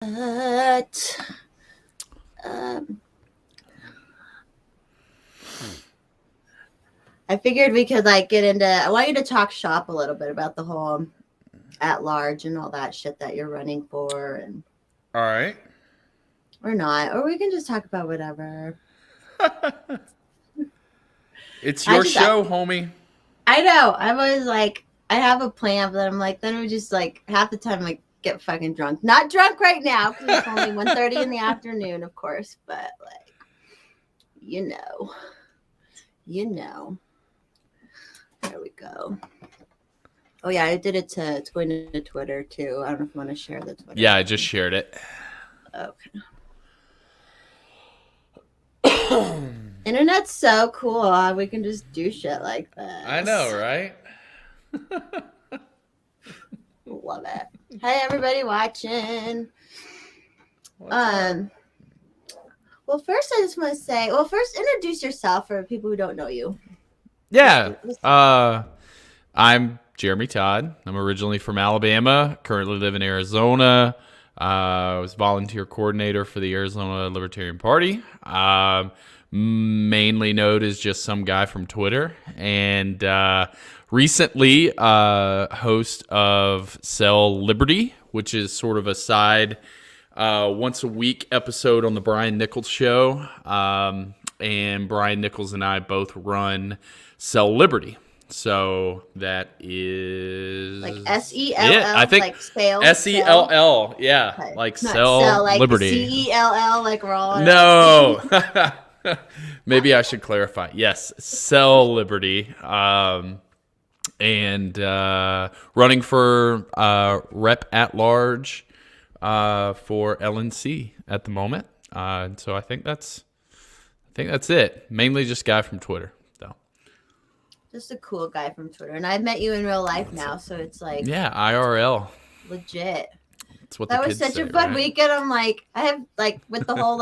But I figured we could get into. I want you to talk shop a little bit about the whole at large and all that shit that you're running for, and all right, or not, or we can just talk about whatever. It's your show, homie. I know. I'm always like, I have a plan, but I'm like, then we just half the time get fucking drunk. Not drunk right now because it's only 1:30 in the afternoon, of course, but you know. There we go. Oh yeah, I did it it's going to Twitter too. I don't know if you want to share the Twitter. Yeah, I just shared it. Okay. Internet's so cool. We can just do shit like this. I know, right? Love it. Hey, everybody watching. Well, first I just want to say, first introduce yourself for people who don't know you. Yeah. I'm Jeremy Todd. I'm originally from Alabama, currently live in Arizona. I was volunteer coordinator for the Arizona Libertarian Party. Mainly known as just some guy from Twitter. And recently host of Sell Liberty, which is sort of a side once a week episode on the Brian Nichols show. And Brian Nichols and I both run Sell Liberty. So that is SELL. Yeah, I think sale. SELL. Yeah, okay. Sell Liberty. CELL, we're all. No. Maybe I should clarify. Yes, Sell Liberty. And running for rep at large for LNC at the moment. So I think that's it. Mainly just guy from Twitter. Just a cool guy from Twitter. And I've met you in real life now, so it's yeah, IRL. Legit. That's what that was such a fun weekend. I'm I have with the whole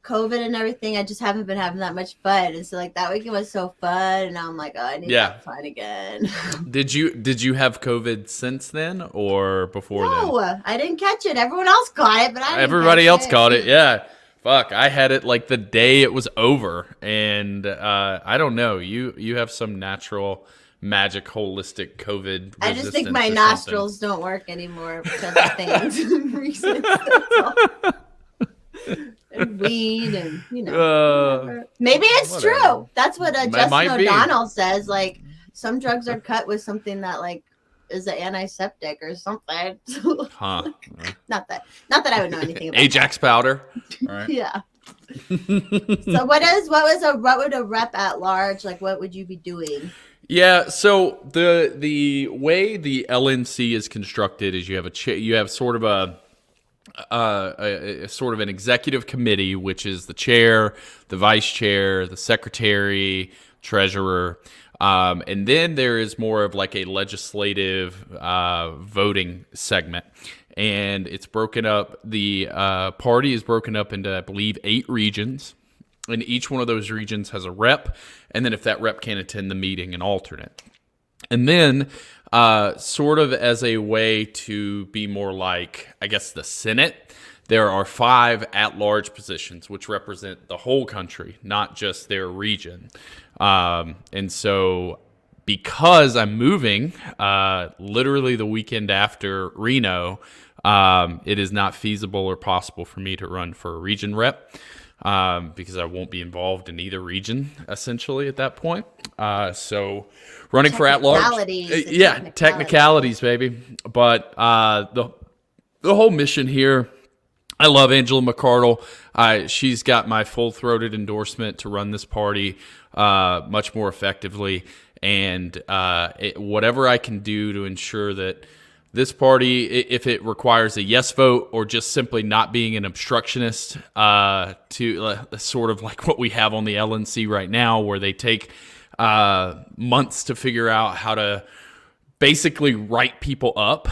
COVID and everything, I just haven't been having that much fun. And so that weekend was so fun, and now I'm oh, I need to have fun again. Did you have COVID since then or before then? No, I didn't catch it. Everyone else caught it, but everybody else caught it. Yeah. Fuck, I had it the day it was over, and I don't know. You have some natural, magic, holistic COVID. I just think my nostrils don't work anymore because of things and reasons. And weed, and maybe it's true. That's what Justin O'Donnell says. Some drugs are cut with something that is an antiseptic or something. Huh. Not that I would know anything about Ajax powder. All right. Yeah. So what would a rep at large what would you be doing? Yeah, so the way the LNC is constructed is you have sort of a sort of an executive committee, which is the chair, the vice chair, the secretary, treasurer. And then there is more of a legislative voting segment. And it's broken up. The party is broken up into, I believe, 8 regions. And each one of those regions has a rep. And then if that rep can't attend the meeting, an alternate. And then sort of as a way to be more I guess, the Senate, there are 5 at-large positions, which represent the whole country, not just their region. And so because I'm moving literally the weekend after Reno, it is not feasible or possible for me to run for a region rep because I won't be involved in either region, essentially, at that point. So running for at-large. Yeah, technicalities, baby. But the whole mission here, I love Angela McArdle. She's got my full-throated endorsement to run this party much more effectively. And whatever I can do to ensure that this party, if it requires a yes vote or just simply not being an obstructionist, to sort of what we have on the LNC right now, where they take months to figure out how to basically write people up.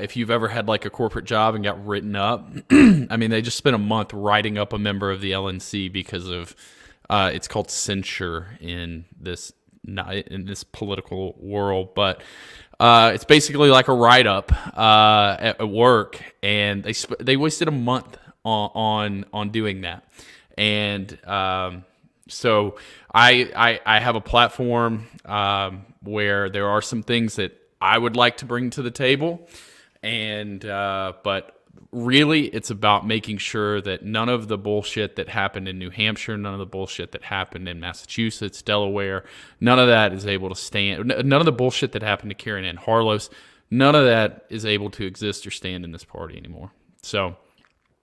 If you've ever had a corporate job and got written up, I mean, they just spent a month writing up a member of the LNC because of it's called censure in this political world. But It's basically like a write-up at work, and they wasted a month on doing that. And so I have a platform where there are some things that I would like to bring to the table, and but really it's about making sure that none of the bullshit that happened in New Hampshire, none of the bullshit that happened in Massachusetts, Delaware, none of that is able to stand. None of the bullshit that happened to Karen Ann Harlos, none of that is able to exist or stand in this party anymore. So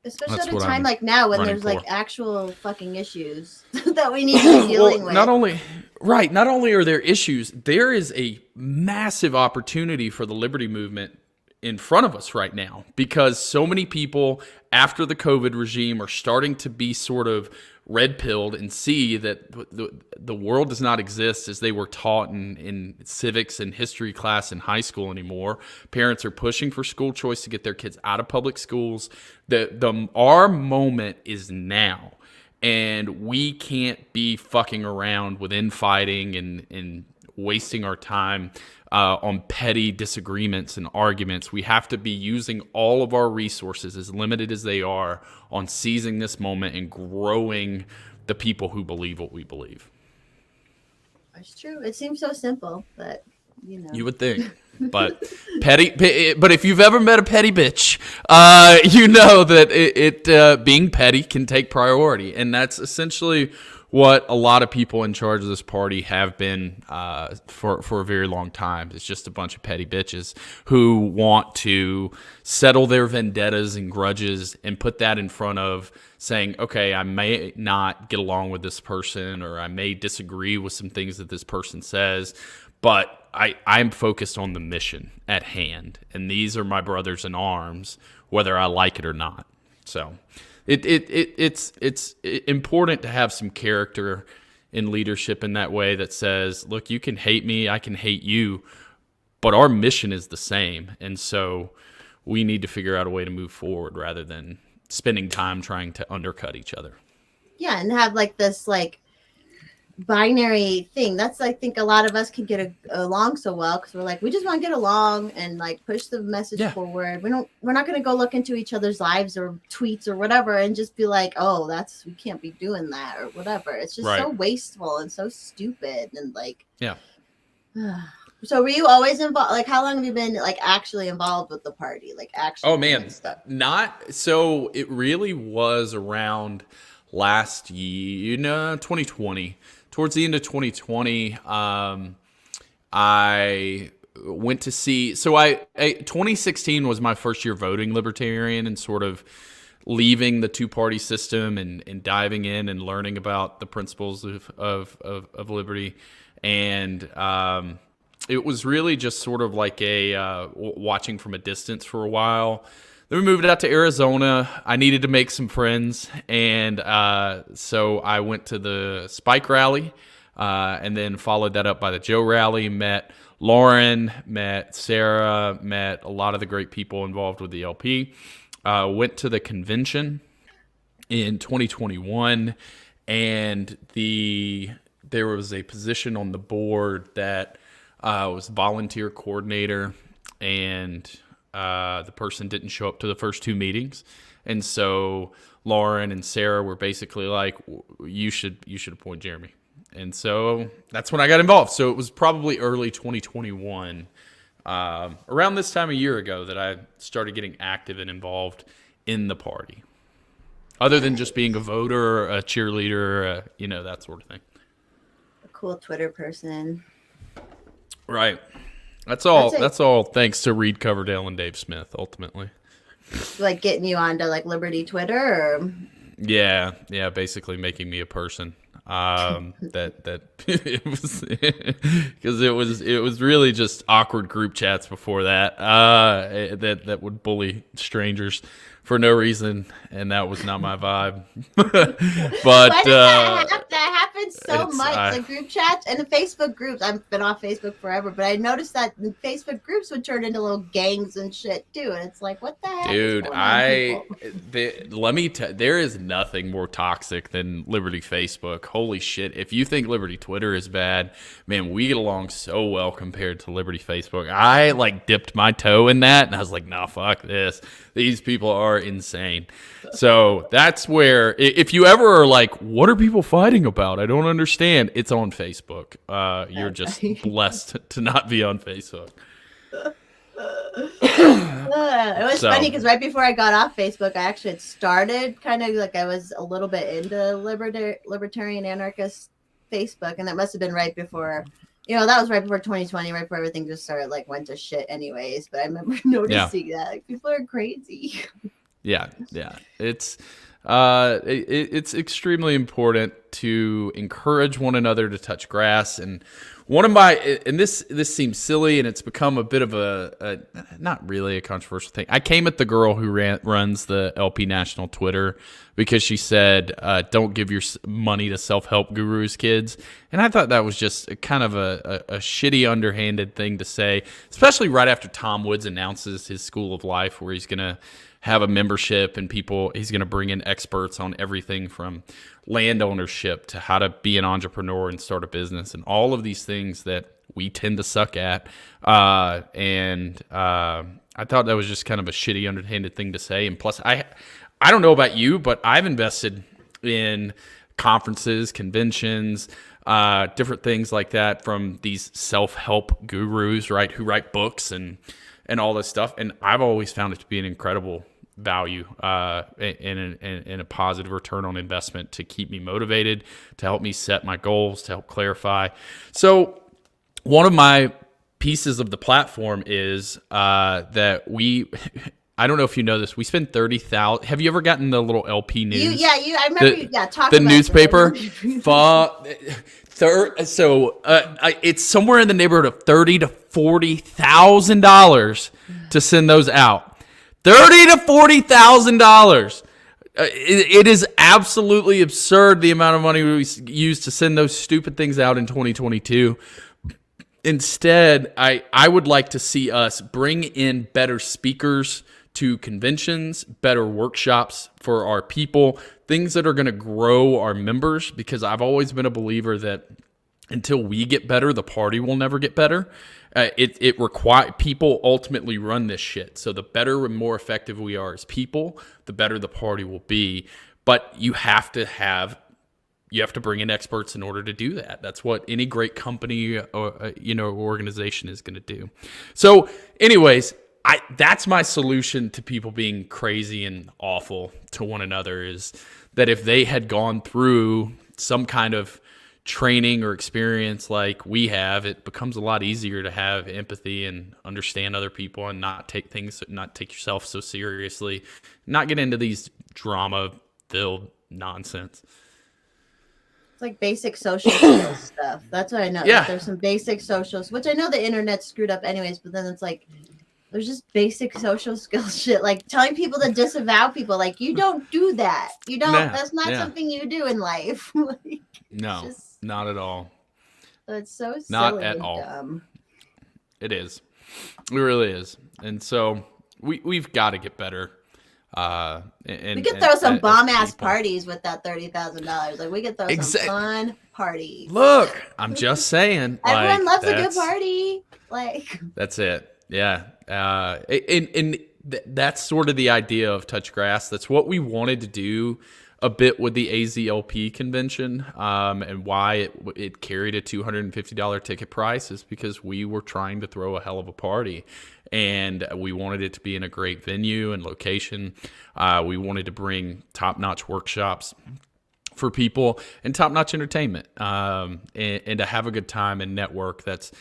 especially at a time like now when there's like actual fucking issues that we need to be dealing with. Not only are there issues, there is a massive opportunity for the liberty movement in front of us right now, because so many people after the COVID regime are starting to be sort of red-pilled and see that the world does not exist as they were taught in civics and history class in high school anymore. Parents are pushing for school choice to get their kids out of public schools. Our moment is now, and we can't be fucking around with infighting and wasting our time on petty disagreements and arguments. We have to be using all of our resources, as limited as they are, on seizing this moment and growing the people who believe what we believe. It's true. It seems so simple, but you know. You would think. But but if you've ever met a petty bitch, you know that it being petty can take priority, and that's essentially what a lot of people in charge of this party have been for a very long time. It's just a bunch of petty bitches who want to settle their vendettas and grudges and put that in front of saying, okay, I may not get along with this person, or I may disagree with some things that this person says, but I'm focused on the mission at hand, and these are my brothers in arms, whether I like it or not. So it's important to have some character in leadership in that way that says, look, you can hate me, I can hate you, but our mission is the same. And so we need to figure out a way to move forward rather than spending time trying to undercut each other. Yeah, and have like this like binary thing. That's, I think, a lot of us can get along so well because we're like, we just want to get along and like push the message forward. We're not going to go look into each other's lives or tweets or whatever and just be like, oh, we can't be doing that or whatever. It's just so wasteful and so stupid and like, So were you always involved? Like, how long have you been like actually involved with the party? Like, actually? Oh man, not so. It really was around last year, 2020. Towards the end of 2020, I went to see. So 2016 was my first year voting Libertarian and sort of leaving the two-party system and diving in and learning about the principles of liberty. And it was really just sort of like a watching from a distance for a while. Then we moved out to Arizona. I needed to make some friends, and so I went to the Spike rally, and then followed that up by the Joe rally. Met Lauren, met Sarah, met a lot of the great people involved with the LP. Went to the convention in 2021, and there was a position on the board that was volunteer coordinator, and the person didn't show up to the first two meetings. And so Lauren and Sarah were basically like, you should appoint Jeremy. And so that's when I got involved. So it was probably early 2021, around this time a year ago, that I started getting active and involved in the party. Other than just being a voter, a cheerleader, that sort of thing. A cool Twitter person. Right. That's all thanks to Reed Coverdale and Dave Smith, ultimately. Like getting you onto like Liberty Twitter, or yeah, basically making me a person. That it was because it was really just awkward group chats before that that would bully strangers for no reason, and that was not my vibe. But Why does that happens so much? I, The group chats and the Facebook groups. I've been off Facebook forever, but I noticed that the Facebook groups would turn into little gangs and shit too. And it's like, what the heck? dude, is going on, let me tell. There is nothing more toxic than Liberty Facebook. Holy shit! If you think Liberty Twitter is bad, man, we get along so well compared to Liberty Facebook. I like dipped my toe in that, and I was like, nah, fuck this. These people are insane. So that's where, if you ever are like, what are people fighting about? I don't understand. It's on Facebook. You're just blessed to not be on Facebook. It was funny because right before I got off Facebook, I actually had started kind of like I was a little bit into libertarian anarchist Facebook, and that must have been right before. That was right before 2020, right before everything just started went to shit anyways. But I remember noticing that people are crazy. Yeah. It's extremely important to encourage one another to touch grass. And one of my, and this seems silly, and it's become a bit of a not really a controversial thing. I came at the girl who runs the LP National Twitter because she said, don't give your money to self-help gurus, kids. And I thought that was just kind of a shitty, underhanded thing to say, especially right after Tom Woods announces his School of Life, where he's going to have a membership and he's going to bring in experts on everything from land ownership to how to be an entrepreneur and start a business and all of these things that we tend to suck at. And I thought that was just kind of a shitty, underhanded thing to say. And plus, I don't know about you, but I've invested in conferences, conventions, different things like that from these self-help gurus, right, who write books and all this stuff. And I've always found it to be an incredible value and a positive return on investment to keep me motivated, to help me set my goals, to help clarify. So one of my pieces of the platform is that I don't know if you know this. We spend 30,000. Have you ever gotten the little LP news? I remember. Talk the about newspaper. It's somewhere in the neighborhood of $30,000 to $40,000 to send those out. $30,000 to $40,000. It is absolutely absurd the amount of money we use to send those stupid things out in 2022. Instead, I would like to see us bring in better speakers to conventions, better workshops for our people, things that are going to grow our members, because I've always been a believer that until we get better, the party will never get better. It requires people ultimately run this shit. So the better and more effective we are as people, the better the party will be. But you have to bring in experts in order to do that. That's what any great company or organization is going to do. So, anyways, that's my solution to people being crazy and awful to one another, is that if they had gone through some kind of training or experience like we have, it becomes a lot easier to have empathy and understand other people and not take yourself so seriously, not get into these drama-filled nonsense. It's like basic social skills stuff. That's what I know. Yeah. Like there's some basic socials, which I know the internet's screwed up anyways, but then it's like there's just basic social skills shit, like telling people to disavow people. Like, you don't do that. You don't. That's not something you do in life. No, not at all. It's so silly. Not at all. Dumb. It is. It really is. And so we've got to get better. We could throw some bomb ass parties with that $30,000. Like, we could throw some fun parties. Look, I'm just saying. Everyone loves a good party. Like, that's it. Yeah. And that's sort of the idea of Touch Grass. That's what we wanted to do a bit with the AZLP convention, and why it carried a $250 ticket price is because we were trying to throw a hell of a party, and we wanted it to be in a great venue and location. We wanted to bring top-notch workshops for people and top-notch entertainment, and to have a good time and network. That's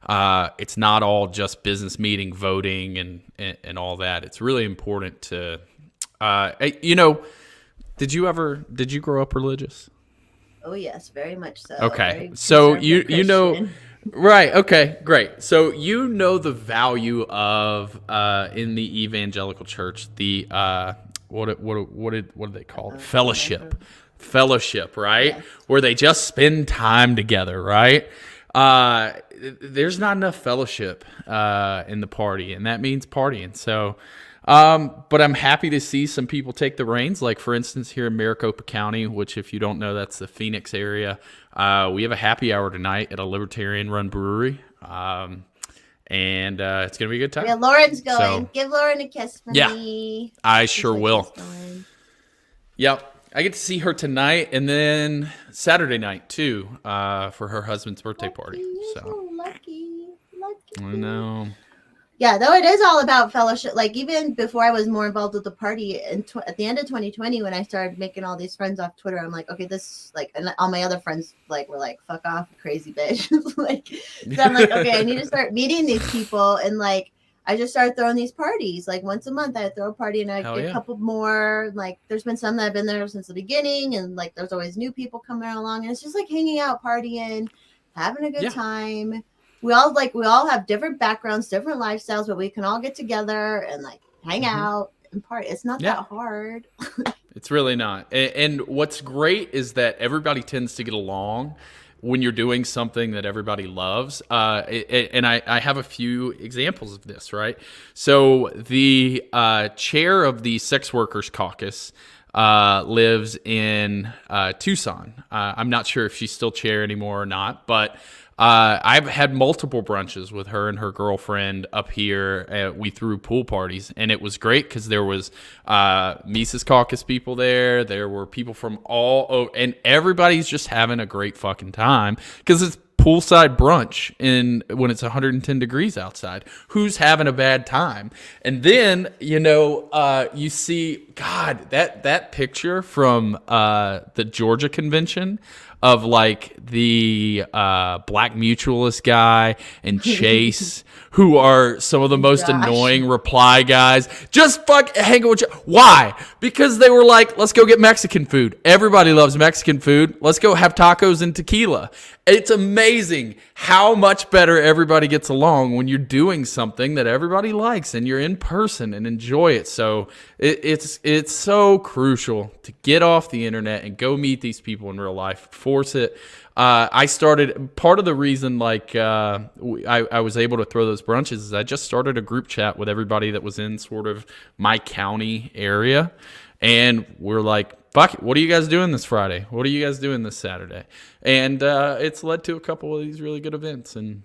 it's not all just business meeting, voting, and all that. It's really important to, Did you grow up religious? Oh yes, very much so. Okay, so you know, right? Okay, great. So the value of in the evangelical church, the what did they call it? Fellowship. Fellowship, right? Yes. Where they just spend time together, right? There's not enough fellowship in the party, and that means partying. So, but I'm happy to see some people take the reins. Like, for instance, here in Maricopa County, which, if you don't know, that's the Phoenix area. We have a happy hour tonight at a libertarian-run brewery. And it's going to be a good time. Yeah, Lauren's going. So, Give Lauren a kiss for yeah, me. I sure will. Yep. I get to see her tonight and then Saturday night, too, for her husband's birthday party. So lucky. I know. Yeah, though it is all about fellowship. Like, even before I was more involved with the party, and at the end of 2020, when I started making all these friends off Twitter, I'm like, okay, this, like, and all my other friends, like, were like, fuck off, crazy bitch. Like, so I'm like, okay, I need to start meeting these people. And, like, I just started throwing these parties. Like, once a month, I throw a party, and I get a couple more. Like, there's been some that have been there since the beginning, and, like, there's always new people coming along. And it's just, like, hanging out, partying, having a good time. We all have different backgrounds, different lifestyles, but we can all get together and, like, hang out and party. It's not that hard. It's really not. And what's great is that everybody tends to get along when you're doing something that everybody loves. And I have a few examples of this, right? So the chair of the Sex Workers Caucus lives in Tucson. I'm not sure if she's still chair anymore or not, but I've had multiple brunches with her and her girlfriend up here. We threw pool parties, and it was great because there was Mises Caucus people there. There were people from all over, and everybody's just having a great fucking time because it's poolside brunch when it's 110 degrees outside. Who's having a bad time? And then, you see, God, that picture from the Georgia convention of, like, the Black Mutualist guy and Chase, who are some of the most annoying reply guys. Just hang with you. Why? Because they were like, let's go get Mexican food. Everybody loves Mexican food. Let's go have tacos and tequila. It's amazing how much better everybody gets along when you're doing something that everybody likes and you're in person and enjoy it. So it's so crucial to get off the internet and go meet these people in real life. Force it. I started, part of the reason, like, I was able to throw those brunches is I just started a group chat with everybody that was in sort of my county area. And we're like, fuck it, what are you guys doing this Friday? What are you guys doing this Saturday? And it's led to a couple of these really good events. And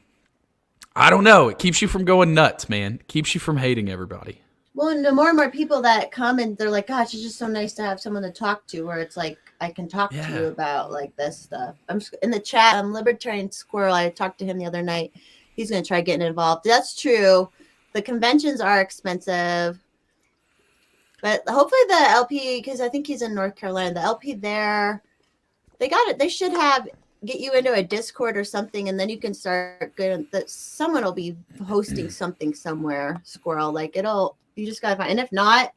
I don't know, it keeps you from going nuts, man. It keeps you from hating everybody. Well, and the more and more people that come and they're like, gosh, it's just so nice to have someone to talk to, where it's like, I can talk to you about, like, this stuff. I'm in the chat. Libertarian Squirrel. I talked to him the other night. He's going to try getting involved. That's true. The conventions are expensive, but hopefully the LP, because I think he's in North Carolina, the LP there, they got it. They should get you into a Discord or something, and then you can start that someone will be hosting something somewhere, Squirrel. Like, you just got to find, and if not,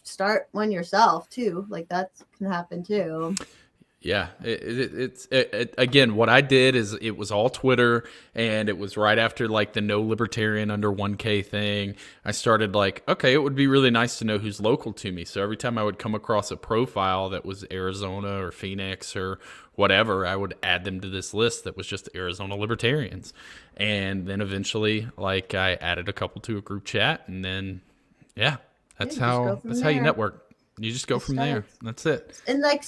start one yourself too. Like, that can happen too. Yeah, it's again, what I did is it was all Twitter, and it was right after, like, the no libertarian under 1K thing. I started, like, okay, it would be really nice to know who's local to me. So every time I would come across a profile that was Arizona or Phoenix or whatever, I would add them to this list that was just Arizona libertarians. And then eventually, like, I added a couple to a group chat, and then that's how you network. You just go from there. That's it. And, like,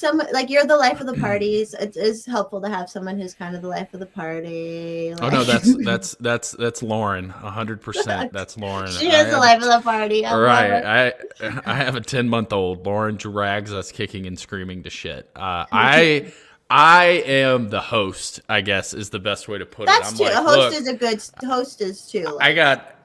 you're the life of the parties. It is helpful to have someone who's kind of the life of the party. Like. Oh no, that's Lauren, 100%. That's Lauren. She is the life of the party. I have a 10-month-old. Lauren drags us kicking and screaming to shit. I am the host, I guess, is the best way to put it. That's true. A host is a good host is too. Like,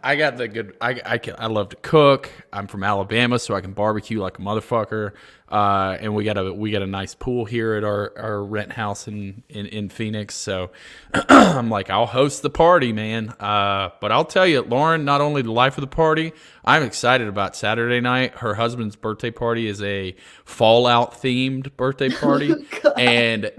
I got the good. I love to cook. I'm from Alabama, so I can barbecue like a motherfucker. And we got a nice pool here at our rent house in Phoenix. So I'm like, I'll host the party, man. But I'll tell you, Lauren, not only the life of the party, I'm excited about Saturday night. Her husband's birthday party is a Fallout themed birthday party, and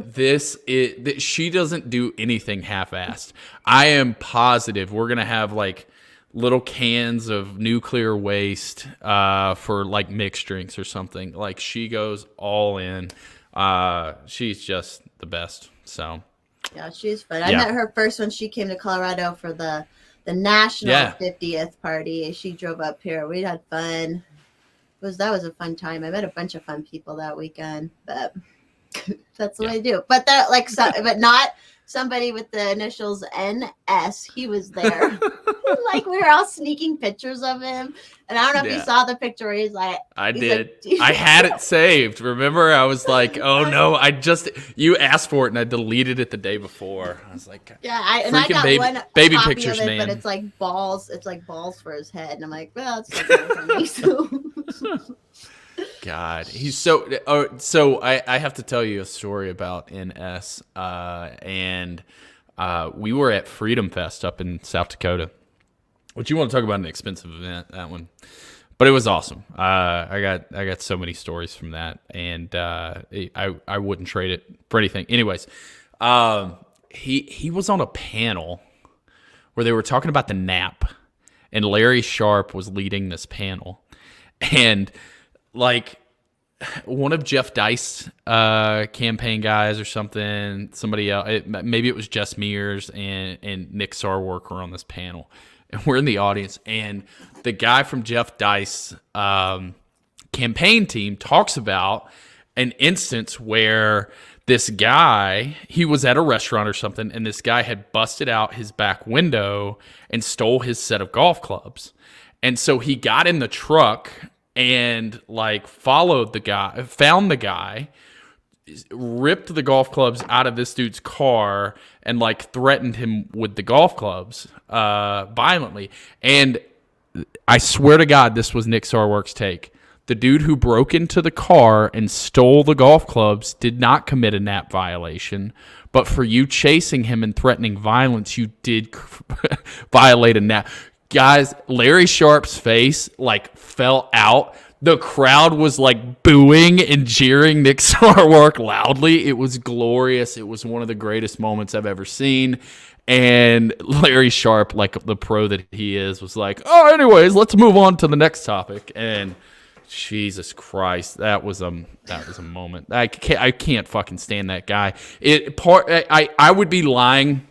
she doesn't do anything half-assed. I am positive we're gonna have like little cans of nuclear waste for like mixed drinks or something. Like she goes all in. She's just the best. So yeah, she's fun. I met her first when she came to Colorado for the national 50th party. She drove up here. We had fun. That was a fun time. I met a bunch of fun people that weekend, but that's what I do. But that but not somebody with the initials NS. He was there. Like we were all sneaking pictures of him. And I don't know if you saw the picture where he's like, I did. I had it saved. Remember? I was like, oh no, you asked for it and I deleted it the day before. I was like, yeah, I got one baby copy pictures, of it, man. But it's like balls. It's like balls for his head. And I'm like, well, it's not for me. So. God, he's so I have to tell you a story about NS. And we were at Freedom Fest up in South Dakota. Which you want to talk about an expensive event, that one. But it was awesome. I got so many stories from that, and I wouldn't trade it for anything. Anyways, he was on a panel where they were talking about the nap, and Larry Sharp was leading this panel, and like one of Jeff Dice campaign guys or somebody else, maybe it was Jess Mears and Nick Sarwark were on this panel. And we're in the audience, and the guy from Jeff Dice campaign team talks about an instance where this guy, he was at a restaurant or something, and this guy had busted out his back window and stole his set of golf clubs. And so he got in the truck and like followed the guy, found the guy, ripped the golf clubs out of this dude's car and like threatened him with the golf clubs violently. And I swear to God, this was Nick Sarwark's take. The dude who broke into the car and stole the golf clubs did not commit a NAP violation, but for you chasing him and threatening violence, you did violate a NAP. Guys, Larry Sharp's face like fell out. The crowd was like booing and jeering Nick Sarwark loudly. It was glorious. It was one of the greatest moments I've ever seen. And Larry Sharp, like the pro that he is, was like, oh, anyways, let's move on to the next topic. And Jesus Christ, that was a moment. I can't fucking stand that guy. I would be lying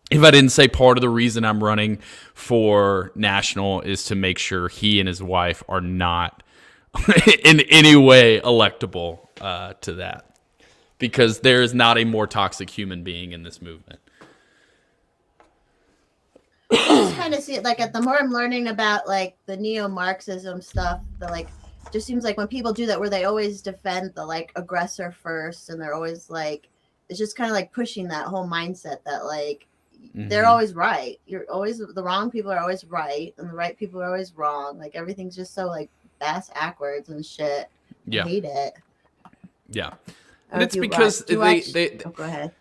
if I didn't say part of the reason I'm running for national is to make sure he and his wife are not in any way electable to that, because there is not a more toxic human being in this movement. I just kind of see it like the more I'm learning about like the neo-Marxism stuff, the like just seems like when people do that where they always defend the like aggressor first, and they're always like, it's just kind of like pushing that whole mindset that like they're always right. You're always, the wrong people are always right, and the right people are always wrong. Like everything's just so like bass backwards and shit. Yeah. I hate it. Yeah. And it's because they go ahead.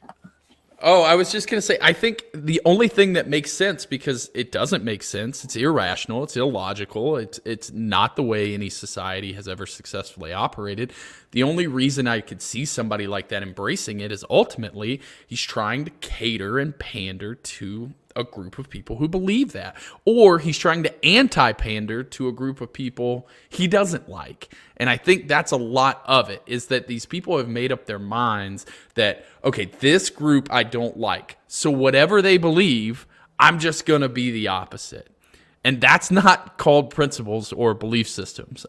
Oh, I was just going to say, I think the only thing that makes sense, because it doesn't make sense, it's irrational, it's illogical, it's not the way any society has ever successfully operated. The only reason I could see somebody like that embracing it is ultimately he's trying to cater and pander to a group of people who believe that, or he's trying to anti-pander to a group of people he doesn't like. And I think that's a lot of it, is that these people have made up their minds that, okay, this group I don't like, so whatever they believe, I'm just going to be the opposite. And that's not called principles or belief systems.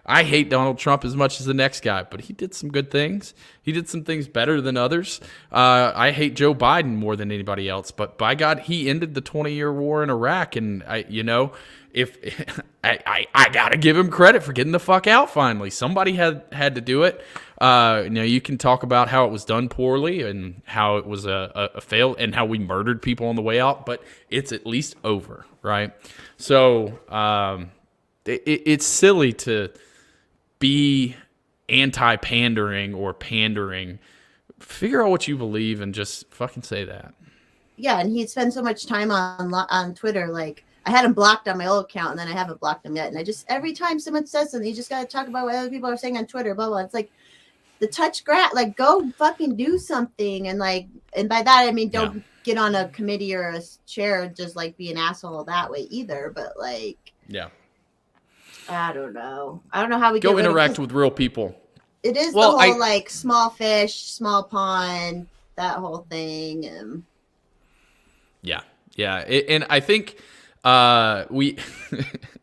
I hate Donald Trump as much as the next guy, but he did some good things. He did some things better than others. I hate Joe Biden more than anybody else, but by God, he ended the 20-year war in Iraq. And I gotta give him credit for getting the fuck out finally. Somebody had to do it. You can talk about how it was done poorly and how it was a fail and how we murdered people on the way out, but it's at least over, right? So it's silly to be anti-pandering or pandering. Figure out what you believe and just fucking say that. Yeah, and he'd spend so much time on Twitter. Like, I had him blocked on my old account, and then I haven't blocked him yet. And I just, every time someone says something, you just got to talk about what other people are saying on Twitter, blah, blah. It's like, the touch grass, like, go fucking do something. And like, and by that, I mean, don't get on a committee or a chair and just like be an asshole that way either. But like, yeah, I don't know. I don't know how we go interact with real people. It is the whole like small fish, small pond, that whole thing. Yeah. And I think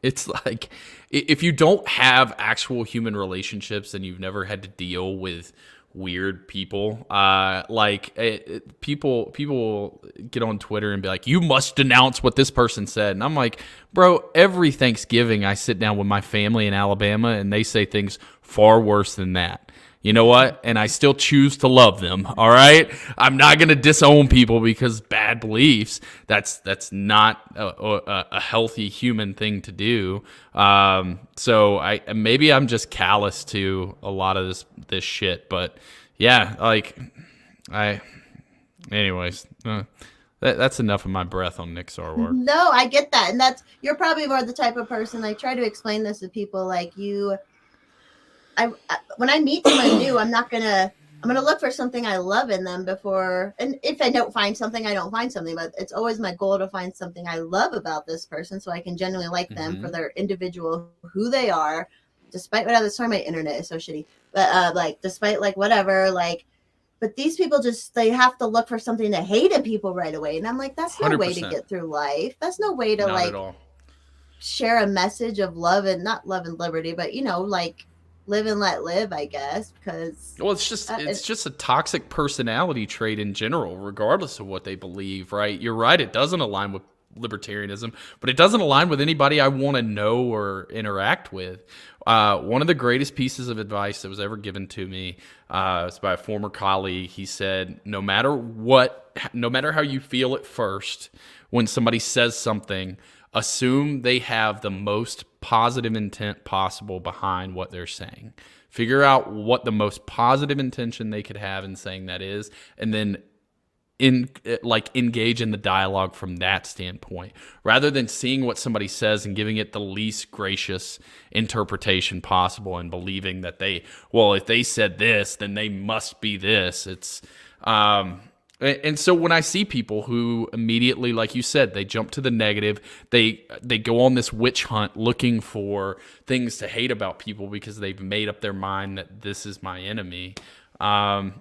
it's like if you don't have actual human relationships and you've never had to deal with weird people, people get on Twitter and be like, you must denounce what this person said. And I'm like, bro, every Thanksgiving I sit down with my family in Alabama and they say things far worse than that. You know what? And I still choose to love them. All right. I'm not going to disown people because bad beliefs. That's not a healthy human thing to do. So maybe I'm just callous to a lot of this shit. But yeah, like anyways, that's enough of my breath on Nick Sarwark. No, I get that, and you're probably more the type of person. I try to explain this to people like you. When I meet someone new, I'm gonna look for something I love in them before, and if I don't find something, I don't find something, but it's always my goal to find something I love about this person so I can genuinely like them for their individual, who they are, despite whatever. Sorry, my internet is so shitty, but like despite like whatever, like, but these people they have to look for something to hate in people right away, and I'm like, that's no 100%. Way to get through life. That's no way to like share a message of love, and not love and liberty, but like live and let live, I guess, because it's just a toxic personality trait in general, regardless of what they believe, right? You're right, it doesn't align with libertarianism, but it doesn't align with anybody I want to know or interact with. One of the greatest pieces of advice that was ever given to me was by a former colleague. He said, no matter how you feel at first when somebody says something, assume they have the most positive intent possible behind what they're saying. Figure out what the most positive intention they could have in saying that is, and then engage in the dialogue from that standpoint, rather than seeing what somebody says and giving it the least gracious interpretation possible and believing that if they said this, then they must be this. And so when I see people who immediately, like you said, they jump to the negative, they go on this witch hunt looking for things to hate about people because they've made up their mind that this is my enemy. I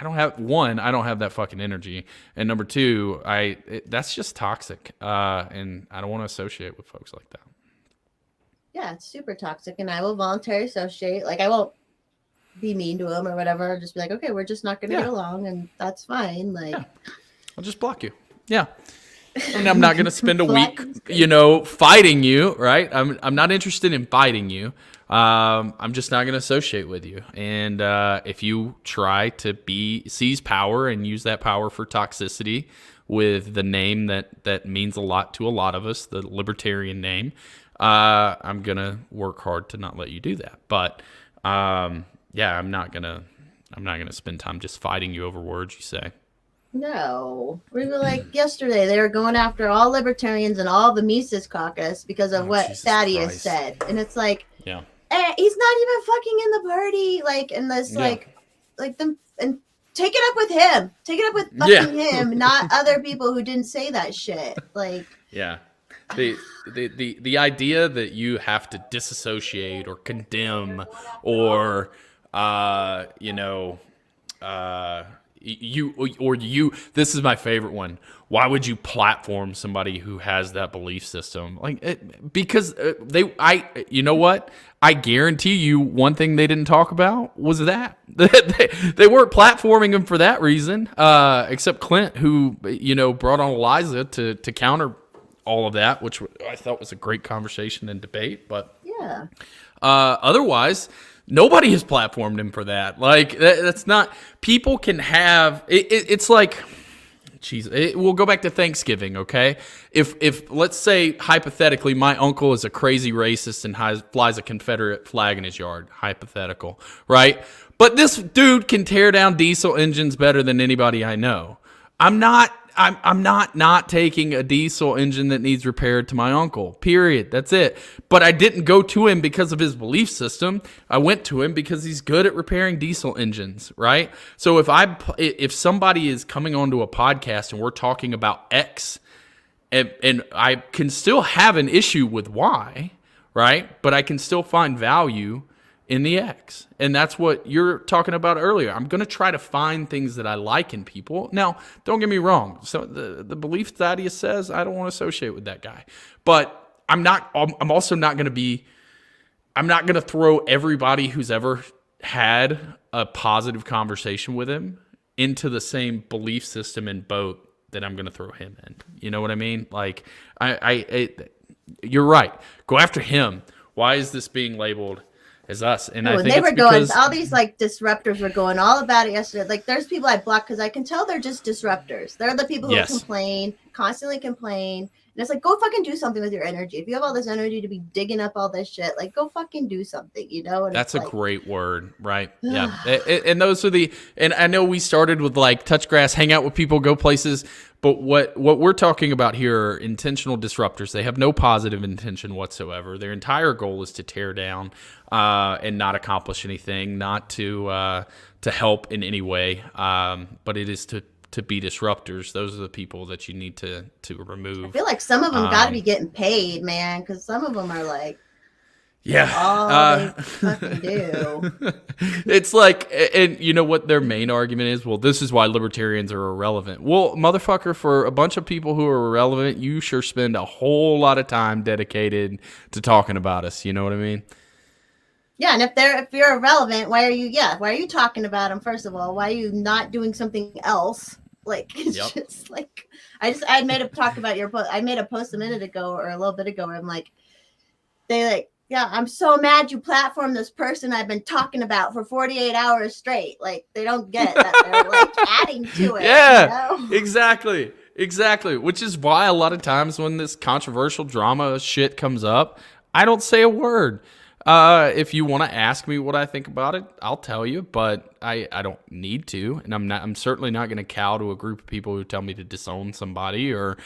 don't have that fucking energy, and number two, that's just toxic, and I don't want to associate with folks like that. Yeah, it's super toxic, and I will voluntarily associate. Like, I won't be mean to them or whatever. I'll just be like, okay, we're just not going to get along, and that's fine. Like, I'll just block you. Yeah. And I'm not going to spend a week, fighting you, right? I'm not interested in fighting you. I'm just not going to associate with you. And if you try to seize power and use that power for toxicity with the name that means a lot to a lot of us, the libertarian name, I'm going to work hard to not let you do that. But I'm not gonna spend time just fighting you over words you say. No, we were like yesterday. They were going after all libertarians and all the Mises Caucus because of what Jesus Thaddeus Christ. Said, and it's like, he's not even fucking in the party. Like, and this like them, and take it up with him. Take it up with fucking him, not other people who didn't say that shit. Like, the idea that you have to disassociate or condemn or this is my favorite one. Why would you platform somebody who has that belief system? Because you know what? I guarantee you one thing they didn't talk about was that. They weren't platforming him for that reason, except Clint, who, brought on Eliza to counter all of that, which I thought was a great conversation and debate. But otherwise, nobody has platformed him for that. Like, that's not, people can have, it's like, we'll go back to Thanksgiving, okay? If let's say, hypothetically, my uncle is a crazy racist and flies a Confederate flag in his yard, hypothetical, right? But this dude can tear down diesel engines better than anybody I know. I'm not I'm not taking a diesel engine that needs repaired to my uncle. Period. That's it. But I didn't go to him because of his belief system. I went to him because he's good at repairing diesel engines, right? So if somebody is coming onto a podcast and we're talking about X, and I can still have an issue with Y, right? But I can still find value in the X. And that's what you're talking about earlier. I'm going to try to find things that I like in people. Now, don't get me wrong. So the belief Thaddeus says, I don't want to associate with that guy. But I'm also not going to I'm not going to throw everybody who's ever had a positive conversation with him into the same belief system and boat that I'm going to throw him in. You know what I mean? Like, you're right. Go after him. Why is this being labeled as us? And I think they were going, all these like disruptors were going all about it yesterday. Like, there's people I block because I can tell they're just disruptors. They're the people who constantly complain. And it's like, go fucking do something with your energy. If you have all this energy to be digging up all this shit, like, go fucking do something, you know? And that's a great word, right? Yeah. And those are and I know we started with like touch grass, hang out with people, go places. But what we're talking about here are intentional disruptors. They have no positive intention whatsoever. Their entire goal is to tear down and not accomplish anything, not to help in any way. But it is to be disruptors. Those are the people that you need to remove. I feel like some of them got to be getting paid, man, because some of them are like, all they fucking do. It's like, and you know what their main argument is? Well, this is why libertarians are irrelevant. Well, motherfucker, for a bunch of people who are irrelevant, you sure spend a whole lot of time dedicated to talking about us. You know what I mean? Yeah, and if you're irrelevant, why are you talking about them? First of all, why are you not doing something else? Like, it's just like, I made a talk about your post. I made a post a minute ago or a little bit ago where I'm like, I'm so mad you platformed this person I've been talking about for 48 hours straight. Like, they don't get that they're like adding to it. Yeah, you know? Exactly. Which is why a lot of times when this controversial drama shit comes up, I don't say a word. If you want to ask me what I think about it, I'll tell you, but I don't need to, and I'm certainly not going to cow to a group of people who tell me to disown somebody or,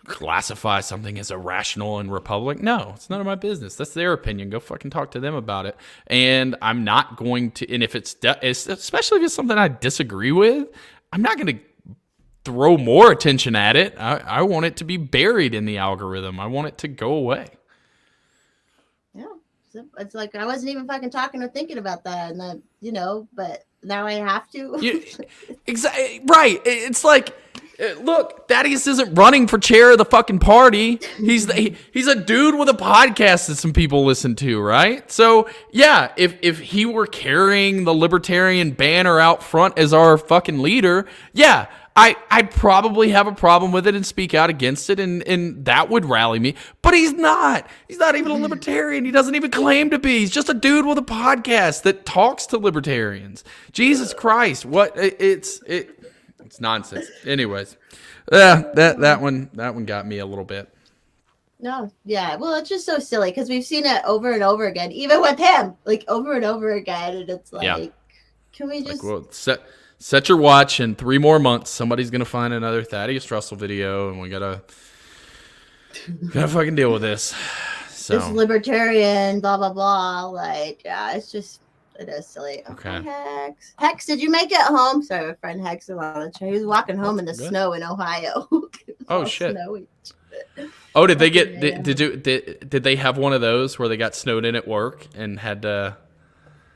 classify something as irrational in Republic. No, it's none of my business. That's their opinion. Go fucking talk to them about it. And I'm not going to, and if it's especially if it's something I disagree with, I'm not going to throw more attention at it. I want it to be buried in the algorithm. I want it to go away. It's like I wasn't even fucking talking or thinking about that, and then, but now I have to. Exactly right. It's like, look, Thaddeus isn't running for chair of the fucking party. He's a dude with a podcast that some people listen to, right? So yeah, if he were carrying the libertarian banner out front as our fucking leader, yeah, I'd probably have a problem with it and speak out against it, and that would rally me. But he's not. He's not even a libertarian. He doesn't even claim to be. He's just a dude with a podcast that talks to libertarians. Jesus Christ. What? It's nonsense. Anyways, that one got me a little bit. No, yeah. Well, it's just so silly because we've seen it over and over again, even with him, like over and over again. And it's like, can we just... Set your watch. In 3 more months, somebody's going to find another Thaddeus Russell video, and we gotta fucking deal with this. So. This libertarian, blah, blah, blah. Like, yeah, it is silly. Okay. Hex, did you make it home? Sorry, my friend Hex is on the train. He was walking home in the snow in Ohio. Oh, shit. Snowy. Oh, did they get, did they have one of those where they got snowed in at work and had to...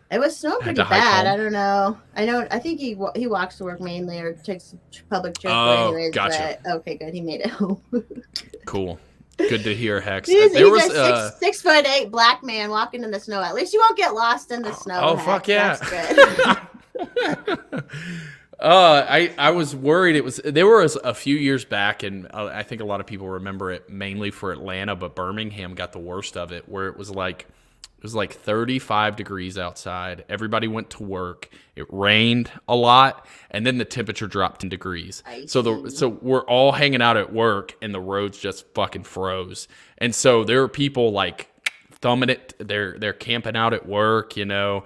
It was snowing pretty bad. I don't know. I think he walks to work mainly or takes public transport anyways. Gotcha. But, okay, good. He made it home. Cool. Good to hear, Hex. He's a 6'8" black man walking in the snow. At least you won't get lost in the snow. Oh, Hex. fuck yeah. That's good. I was worried. There was a few years back, and I think a lot of people remember it mainly for Atlanta, but Birmingham got the worst of it, where it was like 35 degrees outside. Everybody went to work. It rained a lot, and then the temperature dropped 10 degrees. So we're all hanging out at work, and the roads just fucking froze. And so there are people like thumbing it. They're camping out at work. Anybody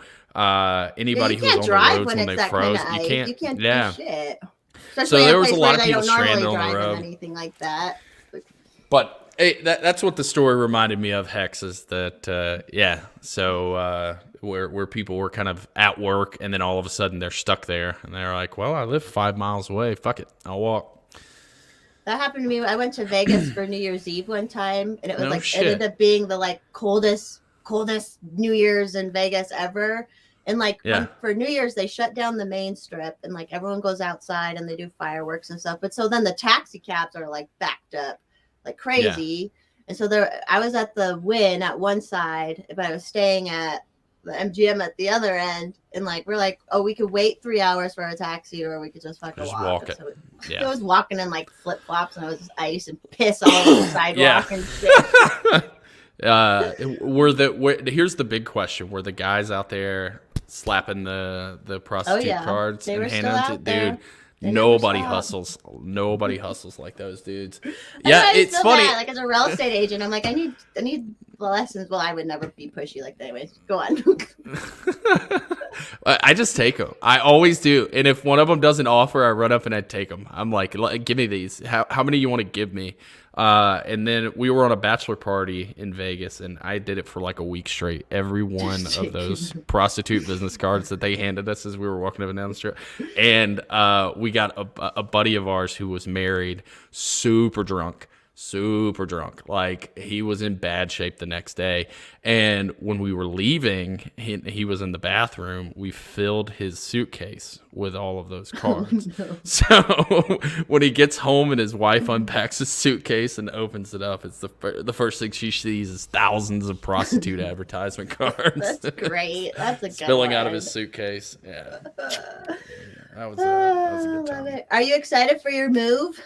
who's on the roads when they froze, you can't do shit. Especially in there a was a place lot where of they people don't normally stranded on the drive road. and anything like that. But hey, that's what the story reminded me of, Hex, is that, so where people were kind of at work and then all of a sudden they're stuck there and they're like, well, I live 5 miles away. Fuck it. I'll walk. That happened to me. I went to Vegas for New Year's Eve one time, and it was No like shit. it ended up being the like coldest New Year's in Vegas ever. And like Yeah. for New Year's, they shut down the main strip, and like everyone goes outside and they do fireworks and stuff. But so then the taxi cabs are like backed up like crazy. And so I was at the Wynn at one side, but I was staying at the MGM at the other end, and like we're like, oh, we could wait 3 hours for a taxi, or we could just fucking walk. it. So Yeah. I was walking in like flip flops, and I was ice and piss all over the sidewalk and shit. Here's the big question: were the guys out there slapping the prostitute cards they and were handing still them to out there. dude? They Nobody never stopped. hustles. Nobody hustles like those dudes. That's Yeah, why I it's feel funny. bad. Like as a real estate agent, I'm like, I need lessons. Well, I would never be pushy like that. Anyways, go on. I just take them. I always do. And if one of them doesn't offer, I run up and I take them. I'm like, give me these. How many you want to give me? And then we were on a bachelor party in Vegas, and I did it for like a week straight. Every one of those prostitute business cards that they handed us as we were walking up and down the strip. And we got a buddy of ours who was married, super drunk. Like he was in bad shape the next day. And when we were leaving, he was in the bathroom. We filled his suitcase with all of those cards. No. So when he gets home and his wife unpacks his suitcase and opens it up, it's the first thing she sees is thousands of prostitute advertisement cards. That's great. That's a good spilling one. out of his suitcase. Yeah. That was a good time. Are you excited for your move?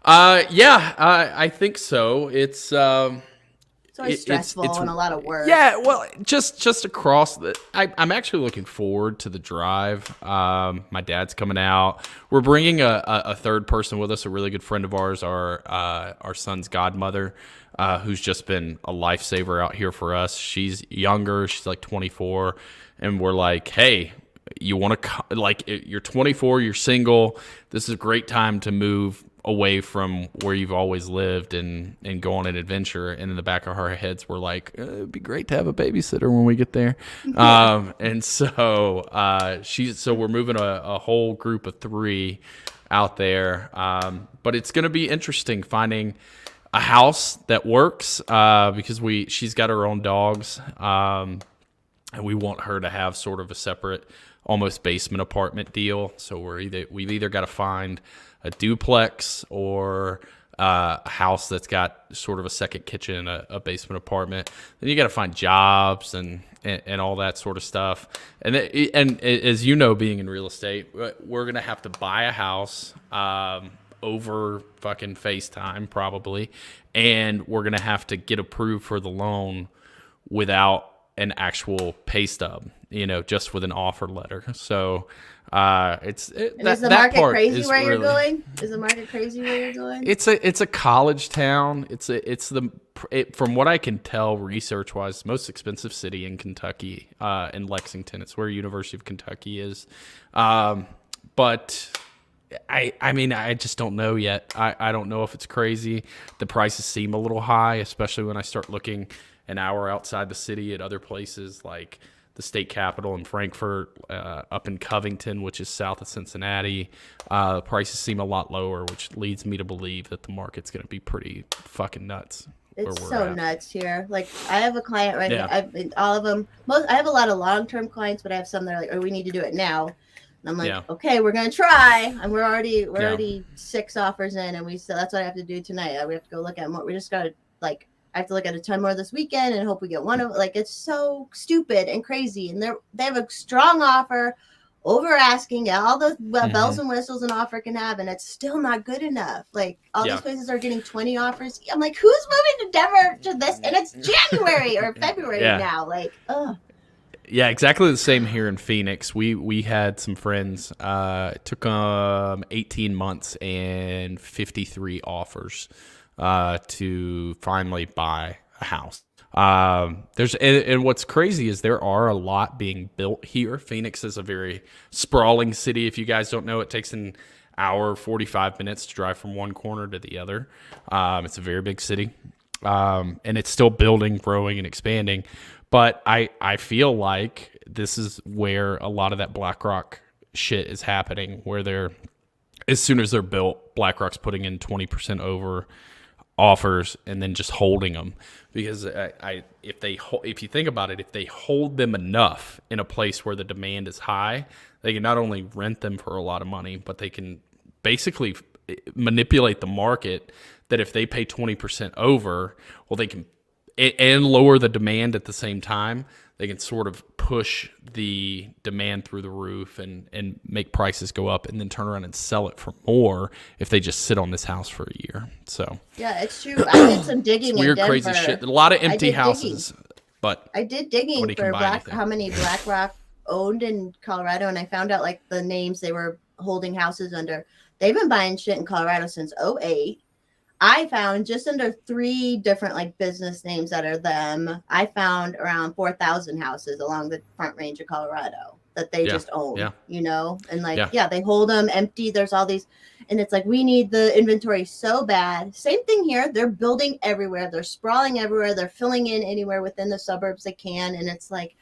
I think so. It's always stressful and a lot of work. Yeah, well, just across I'm actually looking forward to the drive. My dad's coming out. We're bringing a third person with us, a really good friend of ours, our son's godmother, who's just been a lifesaver out here for us. She's younger. She's like 24, and we're like, hey, you want to you're 24, you're single. This is a great time to move away from where you've always lived and go on an adventure. And in the back of our heads, we're like, it'd be great to have a babysitter when we get there. And so we're moving a whole group of 3 out there. But it's going to be interesting finding a house that works because she's got her own dogs. And we want her to have sort of a separate, almost basement apartment deal. So we've either got to find a duplex or a house that's got sort of a second kitchen, a basement apartment. Then you got to find jobs and all that sort of stuff. And as you know, being in real estate, we're gonna have to buy a house over fucking FaceTime probably, and we're gonna have to get approved for the loan without an actual pay stub, just with an offer letter. So is the market crazy where you're going? Is the market crazy where you're going? It's a college town. From what I can tell, research wise, the most expensive city in Kentucky, in Lexington. It's where University of Kentucky is. But I mean, I just don't know yet. I don't know if it's crazy. The prices seem a little high, especially when I start looking an hour outside the city at other places like the state capitol in Frankfurt, up in Covington, which is south of Cincinnati. Prices seem a lot lower, which leads me to believe that the market's going to be pretty fucking nuts. It's so nuts here. Like I have a client right now. All of them. I have a lot of long-term clients, but I have some that are like, "Oh, we need to do it now." And I'm like, "Okay, we're gonna try." And we're already 6 offers in, and that's what I have to do tonight. We have to go look at more. We just gotta I have to look at a ton more this weekend and hope we get one of it's so stupid and crazy. And they have a strong offer over asking all the bells and whistles an offer can have, and it's still not good enough. Like all these places are getting 20 offers. I'm like, who's moving to Denver to this? And it's January or February now. Like, ugh. Yeah, exactly the same here in Phoenix. We had some friends. It took 18 months and 53 offers to finally buy a house. And what's crazy is there are a lot being built here. Phoenix is a very sprawling city. If you guys don't know, it takes an hour, 45 minutes to drive from one corner to the other. It's a very big city, and it's still building, growing, and expanding. But I feel like this is where a lot of that BlackRock shit is happening, where they're, as soon as they're built, BlackRock's putting in 20% over offers and then just holding them, because if you think about it, if they hold them enough in a place where the demand is high, they can not only rent them for a lot of money, but they can basically manipulate the market, that if they pay 20% over, well, they can, and lower the demand at the same time, they can sort of push the demand through the roof and make prices go up, and then turn around and sell it for more if they just sit on this house for a year. So yeah, it's true. I did some digging. It's weird, in Denver. crazy shit. A lot of empty houses, but I did digging for how many BlackRock owned in Colorado, and I found out like the names they were holding houses under. They've been buying shit in Colorado since 2008. I found just under 3 different like business names that are them. I found around 4,000 houses along the Front Range of Colorado that they just own, you know, and like, they hold them empty. There's all these, and it's like, we need the inventory so bad. Same thing here. They're building everywhere. They're sprawling everywhere. They're filling in anywhere within the suburbs they can. And it's like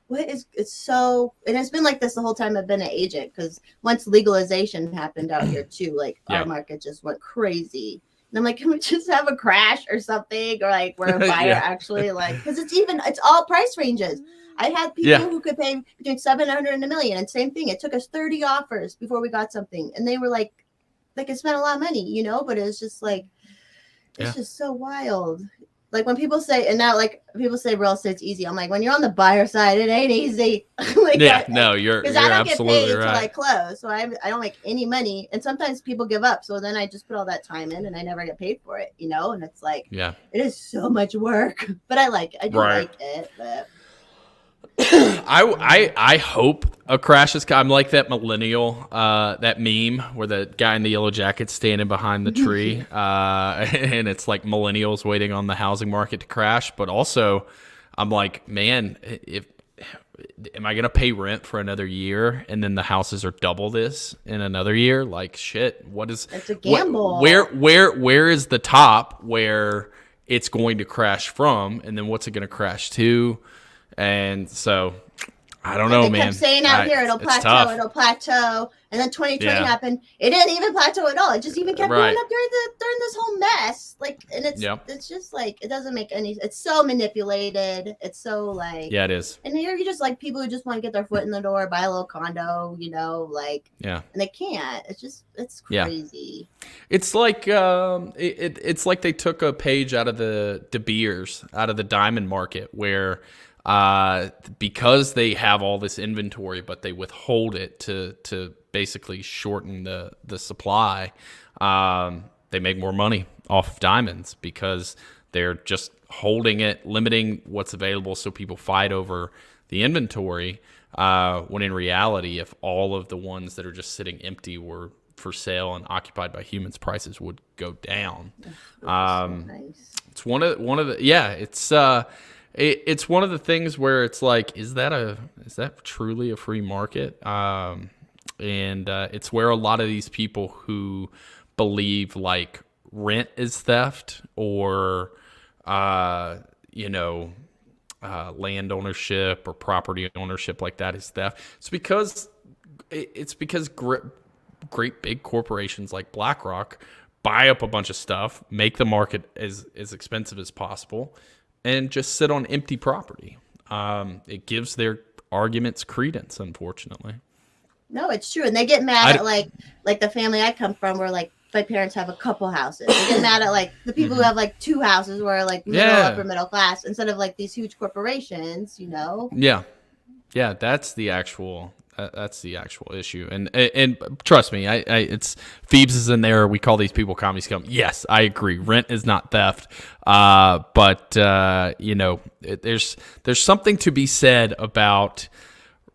what is, it's so, and it's been like this the whole time I've been an agent, because once legalization happened out here too, like our market just went crazy. And I'm like, can we just have a crash or something, or like where a buyer actually like, because it's all price ranges. I had people who could pay between 700 and $1 million, and same thing. It took us 30 offers before we got something, and they were like, they could spend a lot of money, you know, but it's just like, it's just so wild. Like when people say, and now like people say real estate's easy. I'm like, when you're on the buyer side, it ain't easy. Like, you're because I don't get paid right. till I close, so I don't make any money. And sometimes people give up, so then I just put all that time in, and I never get paid for it, you know. And it's like, it is so much work, but I like it. I do like it, but. I hope a crash is. I'm like that millennial, that meme where the guy in the yellow jacket standing behind the tree, and it's like millennials waiting on the housing market to crash. But also, I'm like, man, am I gonna pay rent for another year, and then the houses are double this in another year? Like, shit, what is? It's a gamble. Where is the top where it's going to crash from, and then what's it gonna crash to? And so, I don't know, man. They kept saying out here, it'll plateau. And then 2020 happened. It didn't even plateau at all. It just even kept going up during this whole mess. Like, and it's just like, it doesn't make any, it's so manipulated. It's so like. Yeah, it is. And here you just like people who just want to get their foot in the door, buy a little condo, you know, like. Yeah. And they can't. It's crazy. It's like, it's like they took a page out of the De Beers, out of the diamond market, where because they have all this inventory, but they withhold it to basically shorten the supply. They make more money off of diamonds because they're just holding it, limiting what's available, so people fight over the inventory. When in reality, if all of the ones that are just sitting empty were for sale and occupied by humans, prices would go down. So nice. It's one of the it's one of the things where it's like, is that truly a free market? And it's where a lot of these people who believe like rent is theft, or land ownership or property ownership like that is theft. It's because great big corporations like BlackRock buy up a bunch of stuff, make the market as expensive as possible, and just sit on empty property. It gives their arguments credence, unfortunately. No, it's true. And they get mad at like the family I come from, where like my parents have a couple houses. They get mad at like the people who have like 2 houses, who are like upper middle class, instead of like these huge corporations, you know? Yeah. Yeah, that's the actual issue. And trust me, it's Phoebes is in there. We call these people commie scum. Yes, I agree. Rent is not theft. But there's something to be said about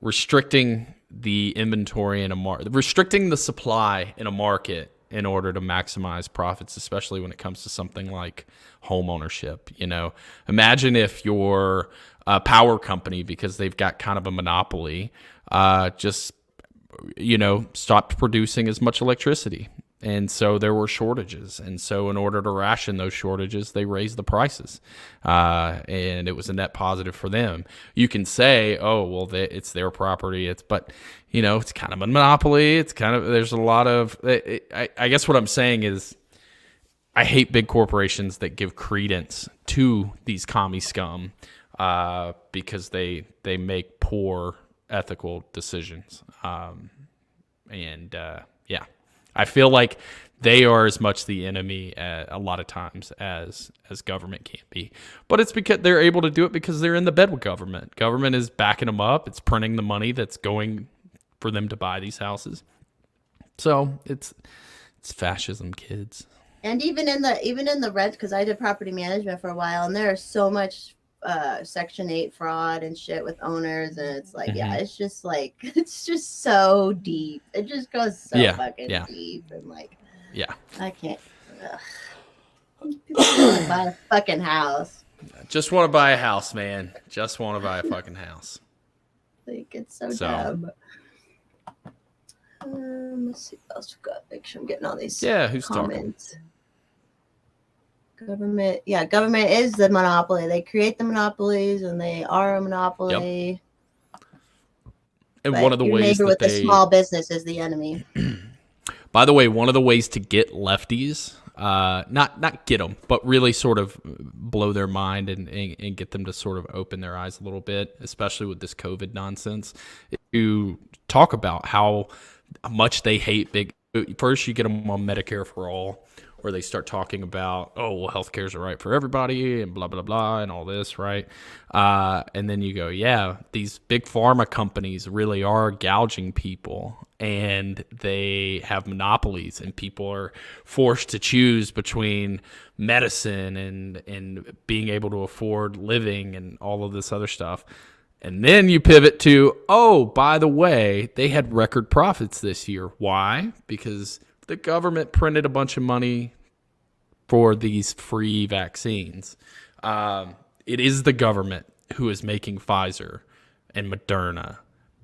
restricting the inventory in a market, restricting the supply in a market in order to maximize profits, especially when it comes to something like home ownership. You know, imagine if your power company, because they've got kind of a monopoly, just stopped producing as much electricity. And so there were shortages. And so in order to ration those shortages, they raised the prices. And it was a net positive for them. You can say, oh, well, it's their property. But it's kind of a monopoly. There's a lot of, I guess what I'm saying is I hate big corporations that give credence to these commie scum because they make poor ethical decisions. I feel like they are as much the enemy a lot of times as government can be. But it's because they're able to do it because they're in the bed with government. Government is backing them up. It's printing the money that's going for them to buy these houses. So it's fascism, kids. And even in the rent, because I did property management for a while, and there is so much Section 8 fraud and shit with owners, and it's like, it's just so deep. It just goes so fucking deep, and I can't. Buy a fucking house. Just want to buy a house, man. Just want to buy a fucking house. Like, it's so dumb. Let's see what else we got. Make sure I'm getting all these. Yeah, who's comments. Talking? Government is the monopoly. They create the monopolies, and they are a monopoly. Yep. And one of the ways that with the small business is the enemy. By the way, one of the ways to get lefties, not get them, but really sort of blow their mind and get them to sort of open their eyes a little bit, especially with this COVID nonsense, to talk about how much they hate big. First, you get them on Medicare for all, where they start talking about, oh, well, healthcare is a right for everybody and blah, blah, blah, and all this, right? And then you go, yeah, these big pharma companies really are gouging people, and they have monopolies, and people are forced to choose between medicine and being able to afford living and all of this other stuff. And then you pivot to, oh, by the way, they had record profits this year. Why? Because the government printed a bunch of money for these free vaccines. It is the government who is making Pfizer and Moderna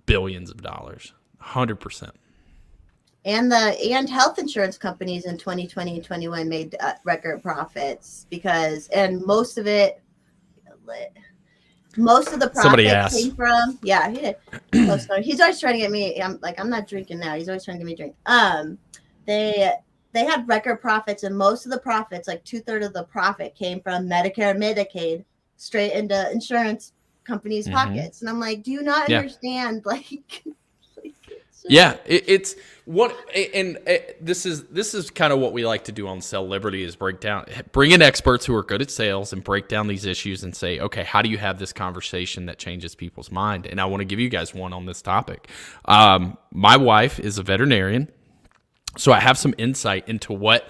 billions of dollars, 100%. And health insurance companies in 2020 and 21 made record profits most of the profits came from, he did. He's always trying to get me. I'm not drinking now. He's always trying to get me a drink. They had record profits, and most of the profits, like 2/3 of the profit, came from Medicare and Medicaid straight into insurance companies' pockets. And I'm like, do you not understand? It's what, and this is kind of what we like to do on Sell Liberty, is bring in experts who are good at sales and break down these issues and say, okay, how do you have this conversation that changes people's mind? And I want to give you guys one on this topic. My wife is a veterinarian, so I have some insight into what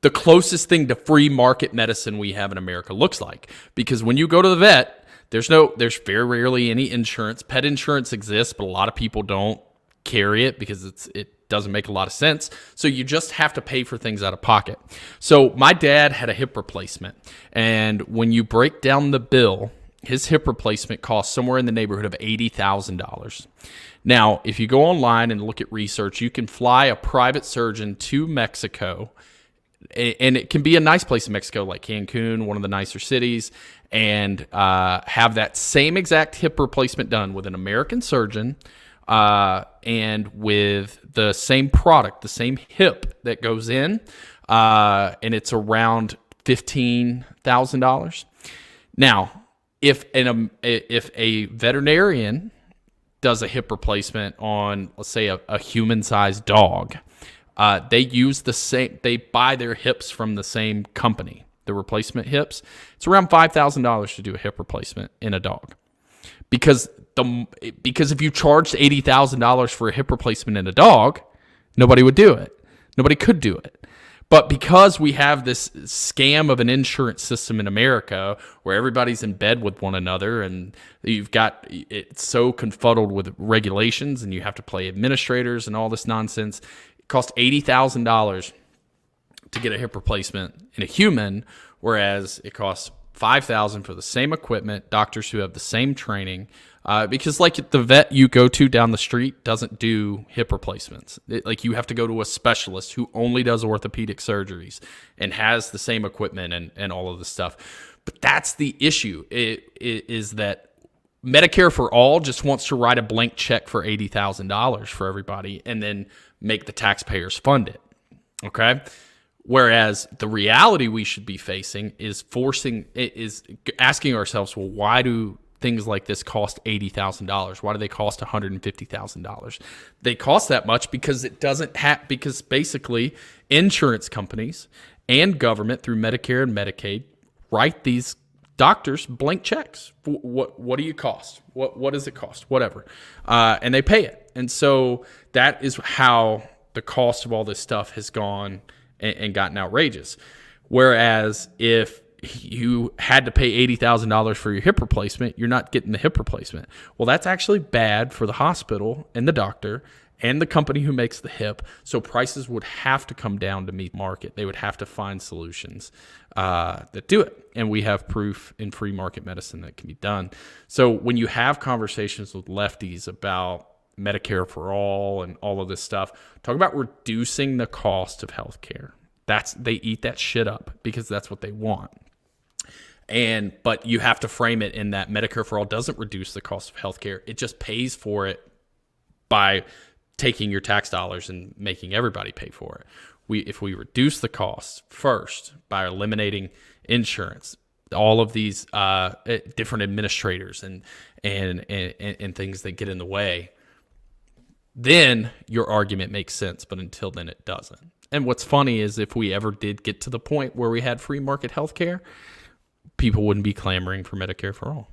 the closest thing to free market medicine we have in America looks like. Because when you go to the vet, there's very rarely any insurance. Pet insurance exists, but a lot of people don't carry it because it doesn't make a lot of sense. So you just have to pay for things out of pocket. So my dad had a hip replacement, and when you break down the bill, his hip replacement cost somewhere in the neighborhood of $80,000. Now, if you go online and look at research, you can fly a private surgeon to Mexico, and it can be a nice place in Mexico, like Cancun, one of the nicer cities, and have that same exact hip replacement done with an American surgeon, and with the same product, the same hip that goes in, and it's around $15,000. Now, if a veterinarian does a hip replacement on, let's say, a human-sized dog, they buy their hips from the same company, the replacement hips. It's around $5,000 to do a hip replacement in a dog, because if you charged $80,000 for a hip replacement in a dog, nobody would do it. Nobody could do it. But because we have this scam of an insurance system in America where everybody's in bed with one another, and it's so confuddled with regulations, and you have to play administrators and all this nonsense, it costs $80,000 to get a hip replacement in a human, whereas it costs $5,000 for the same equipment, doctors who have the same training. Because like the vet you go to down the street doesn't do hip replacements. Like you have to go to a specialist who only does orthopedic surgeries and has the same equipment and all of this stuff. But that's the issue. It is that Medicare for All just wants to write a blank check for $80,000 for everybody and then make the taxpayers fund it. Okay? Whereas the reality we should be facing is asking ourselves, well, why do things like this cost $80,000? Why do they cost $150,000? They cost that much because because basically insurance companies and government through Medicare and Medicaid write these doctors blank checks. What do you cost? What does it cost? Whatever. And they pay it. And so that is how the cost of all this stuff has gone and gotten outrageous. Whereas if you had to pay $80,000 for your hip replacement, you're not getting the hip replacement. Well, that's actually bad for the hospital and the doctor and the company who makes the hip. So prices would have to come down to meet market. They would have to find solutions that do it. And we have proof in free market medicine that can be done. So when you have conversations with lefties about Medicare for All and all of this stuff, talk about reducing the cost of healthcare. They eat that shit up because that's what they want. But you have to frame it in that Medicare for All doesn't reduce the cost of healthcare. It just pays for it by taking your tax dollars and making everybody pay for it. If we reduce the costs first by eliminating insurance, all of these different administrators and things that get in the way, then your argument makes sense. But until then, it doesn't. And what's funny is if we ever did get to the point where we had free market healthcare, people wouldn't be clamoring for Medicare for All.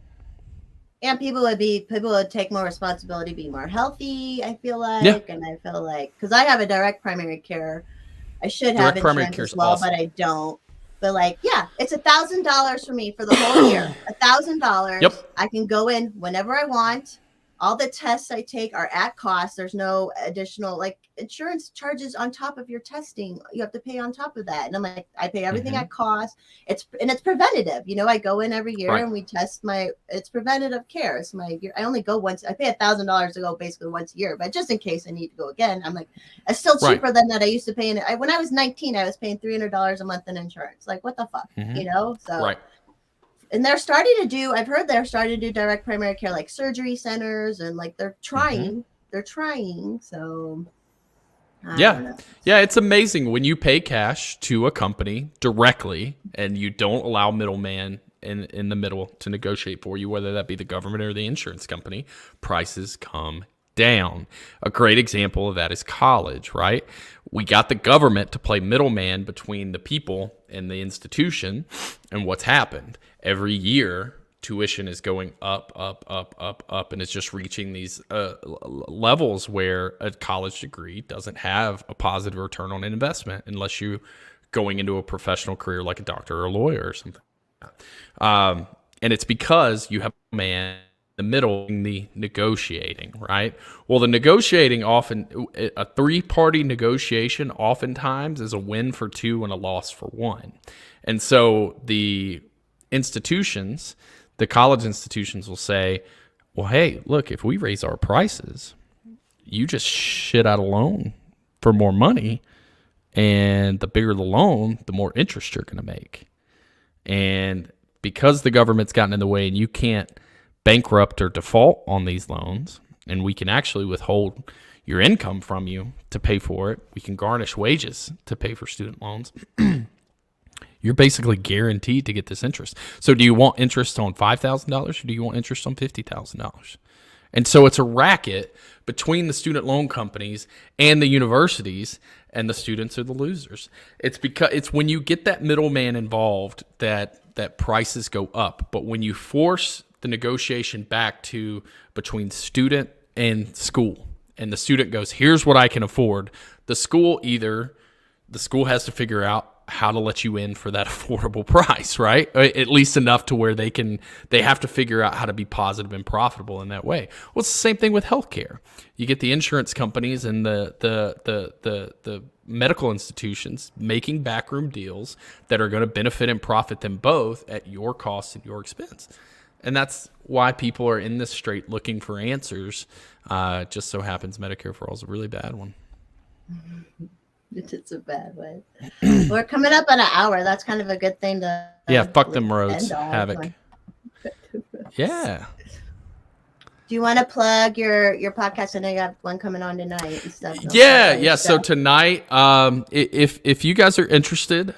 And people would take more responsibility, be more healthy, I feel like. And I feel like, because I have a direct primary care, I should have insurance as well, awesome. But I don't. But like, yeah, it's $1,000 for me for the whole year. $1,000. Yep. I can go in whenever I want. All the tests I take are at cost. There's no additional like insurance charges on top of your testing. You have to pay on top of that. And I'm like, I pay everything at cost. It's preventative. You know, I go in every year and we test it's preventative care. It's I only go once. I pay $1,000 to go basically once a year, but just in case I need to go again, I'm like, it's still cheaper than that I used to pay. When I was 19, I was paying $300 a month in insurance. Like what the fuck, you know? So. And I've heard they're starting to do direct primary care, like surgery centers, and like they're trying. So yeah, it's amazing when you pay cash to a company directly and you don't allow middleman in the middle to negotiate for you, whether that be the government or the insurance company, prices come down. A great example of that is college, right? We got the government to play middleman between the people and the institution, and what's happened? Every year, tuition is going up, and it's just reaching these levels where a college degree doesn't have a positive return on investment unless you're going into a professional career like a doctor or a lawyer or something. And it's because you have a man the middle in the negotiating, right? Well, the negotiating a three-party negotiation oftentimes is a win for two and a loss for one. And so the college institutions will say, well, hey, look, if we raise our prices, you just shit out a loan for more money. And the bigger the loan, the more interest you're going to make. And because the government's gotten in the way and you can't bankrupt or default on these loans, and we can actually withhold your income from you to pay for it. We can garnish wages to pay for student loans. You're basically guaranteed to get this interest. So do you want interest on $5,000 or do you want interest on $50,000? And so it's a racket between the student loan companies and the universities, and the students are the losers. It's when you get that middleman involved that prices go up. But when you force the negotiation back to between student and school, and the student goes, here's what I can afford. The school has to figure out how to let you in for that affordable price, right? At least enough to where they have to figure out how to be positive and profitable in that way. Well, it's the same thing with healthcare. You get the insurance companies and the medical institutions making backroom deals that are going to benefit and profit them both at your cost and your expense. And that's why people are in this strait looking for answers. Just so happens Medicare for All is a really bad one. It's a bad one. We're coming up on an hour. That's kind of a good thing to. Yeah, fuck them roads. Havoc. Yeah. Do you want to plug your podcast? I know you have one coming on tonight and stuff. Yeah. So tonight, if you guys are interested,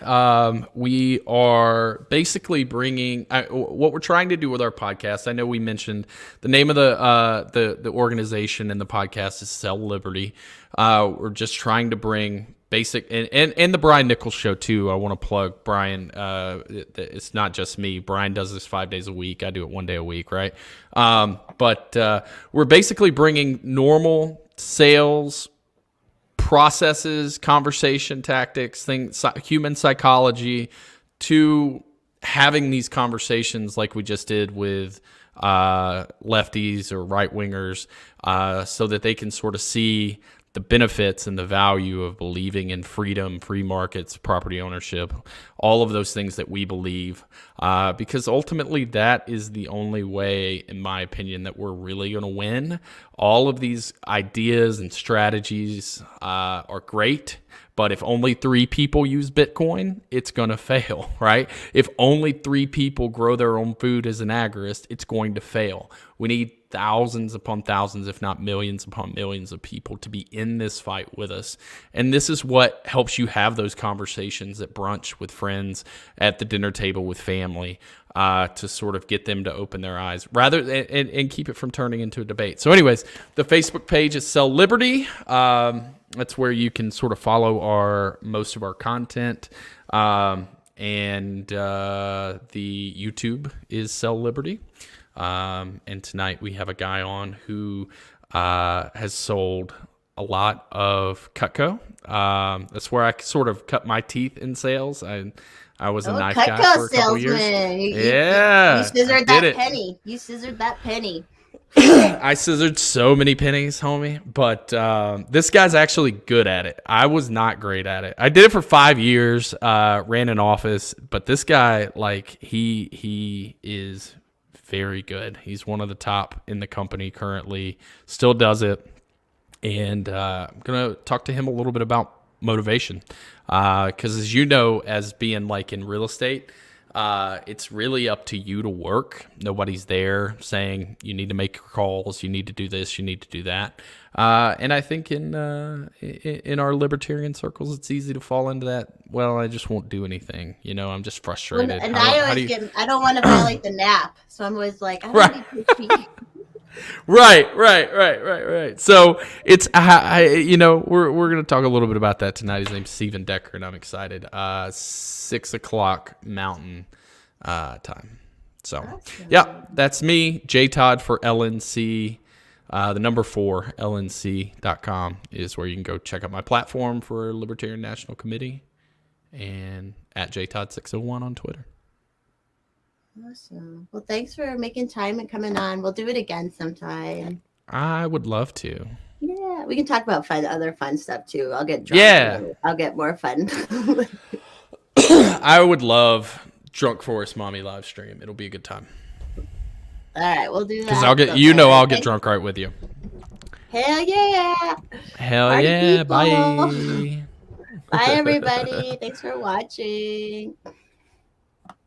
we are basically bringing what we're trying to do with our podcast. I know we mentioned the name of the organization and the podcast is Sell Liberty. We're just trying to bring basic and the Brian Nichols show too. I want to plug Brian. It's not just me. Brian does this 5 days a week. I do it 1 day a week, right? But we're basically bringing normal sales processes, conversation tactics, human psychology to having these conversations like we just did with lefties or right wingers, so that they can sort of see the benefits and the value of believing in freedom, free markets, property ownership, all of those things that we believe, because ultimately that is the only way, in my opinion, that we're really going to win. All of these ideas and strategies are great, but if only 3 people use Bitcoin, it's going to fail, right? If only 3 people grow their own food as an agorist, it's going to fail. We need thousands upon thousands, if not millions upon millions of people to be in this fight with us. And this is what helps you have those conversations at brunch with friends, at the dinner table with family, to sort of get them to open their eyes rather and keep it from turning into a debate. So anyways, the Facebook page is Sell Liberty. That's where you can sort of follow most of our content. And the YouTube is Sell Liberty. And tonight we have a guy on who has sold a lot of Cutco. That's where I sort of cut my teeth in sales. I was a knife Cutco guy for a couple years. You scissored that penny. You scissored that penny. I scissored so many pennies, homie. But this guy's actually good at it. I was not great at it. I did it for 5 years, ran an office. But this guy, like, he is very good. He's one of the top in the company currently, still does it. And I'm going to talk to him a little bit about motivation. Because as you know, as being like in real estate, it's really up to you to work. Nobody's there saying you need to make your calls, you need to do this, you need to do that. And I think in our libertarian circles, it's easy to fall into that. Well, I just won't do anything. You know, I'm just frustrated. And I don't want to violate the nap, so I'm always like, I don't need to pee. Right. So it's we're gonna talk a little bit about that tonight. His name's Steven Decker, and I'm excited. 6 o'clock Mountain time. So awesome. Yeah, that's me, J Todd for LNC. The number 4 LNC.com is where you can go check out my platform for Libertarian National Committee, and at JTodd601 on Twitter. Awesome. Well, thanks for making time and coming on. We'll do it again sometime. I would love to. Yeah, we can talk about other fun stuff too. I'll get drunk. Yeah. I'll get more fun. I would love Drunk Forest Mommy live stream. It'll be a good time. All right, we'll do that. Because I'll get drunk right with you. Hell yeah. Hell yeah. Bye. Bye, everybody. Thanks for watching.